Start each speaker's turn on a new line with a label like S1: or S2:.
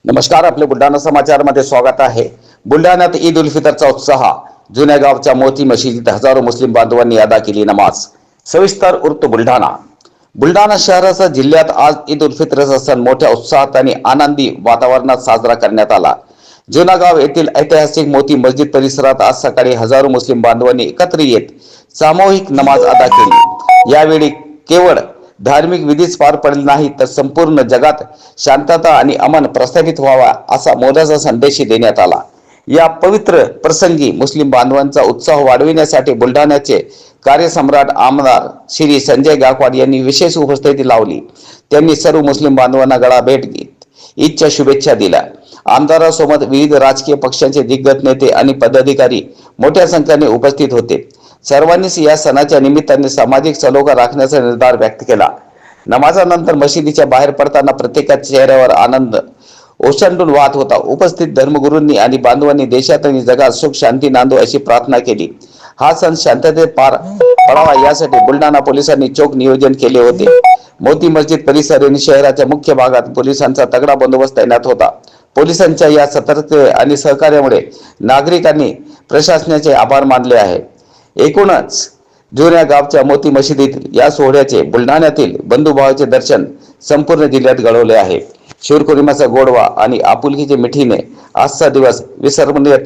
S1: नमस्कार, आपले बुलढाणा समाचार मध्ये स्वागत आहे। बुलढाण्यात ईद उल फितरचा उत्साह। जुन्या गावच्या मोती मशिदीत हजारो मुस्लिम बांधवांनी अदा केली नमाज। सविस्तर वृत्त बुलढाणा। बुलढाणा शहरासह जिल्ह्यात आज ईद उल फितरचा सण मोठ्या उत्साहात आणि आनंदी वातावरणात साजरा करण्यात आला। जुना गाव येथील ऐतिहासिक मोती मस्जिद परिसरात आज सकाळी हजारो मुस्लिम बांधवांनी एकत्र येत सामूहिक नमाज अदा केली। यावेळी केवळ धार्मिक विधीच पार पडले नाही तर संपूर्ण जगात शांतता आणि अमन प्रस्थापित व्हावा असा मोलाचा संदेश देण्यात आला। या पवित्र प्रसंगी मुस्लिम बांधवांचा उत्साह वाढविण्यासाठी बुलढाण्याचे कार्यसम्राट आमदार श्री संजय गायकवाड यांनी विशेष उपस्थिती लावली। त्यांनी सर्व मुस्लिम बांधवांना गळा भेट घेत ईदच्या शुभेच्छा दिल्या। आमदारासोबत विविध राजकीय पक्षांचे दिग्गज नेते आणि पदाधिकारी मोठ्या संख्येने उपस्थित होते। सर्वांनीच या सणाच्या निमित्ताने सामाजिक सलोखा राखण्याचा निर्धार व्यक्त केला। नमाजानंतर मशिदीच्या बाहेर पडताना प्रत्येकाच्या चेहऱ्यावर आनंद ओसंडून वाहत होता। उपस्थित धर्मगुरूंनी आणि बांधवांनी देशात आणि जगात सुख शांती नांदो अशी प्रार्थना केली। हा सण शांततेत पार पडावा यासाठी बुलढाणा पोलिसांनी चोख नियोजन केले होते। मोती मस्जिद परिसर आणि शहराच्या मुख्य भागात पोलिसांचा तगडा बंदोबस्त तैनात होता। पोलिसांच्या या सतर्कते आणि सहकार्यामुळे नागरिकांनी प्रशासनाचे आभार मानले आहे। एकूणच जुन्या गावच्या मोती मशिदीतील या सोहळ्याचे बुलढाण्यातील बंधुभावाचे दर्शन संपूर्ण जिल्ह्यात घडवले आहे। शिवकुर्माचा गोडवा आणि आपुलकीचे मिठीने आजचा दिवस विस्मरणीय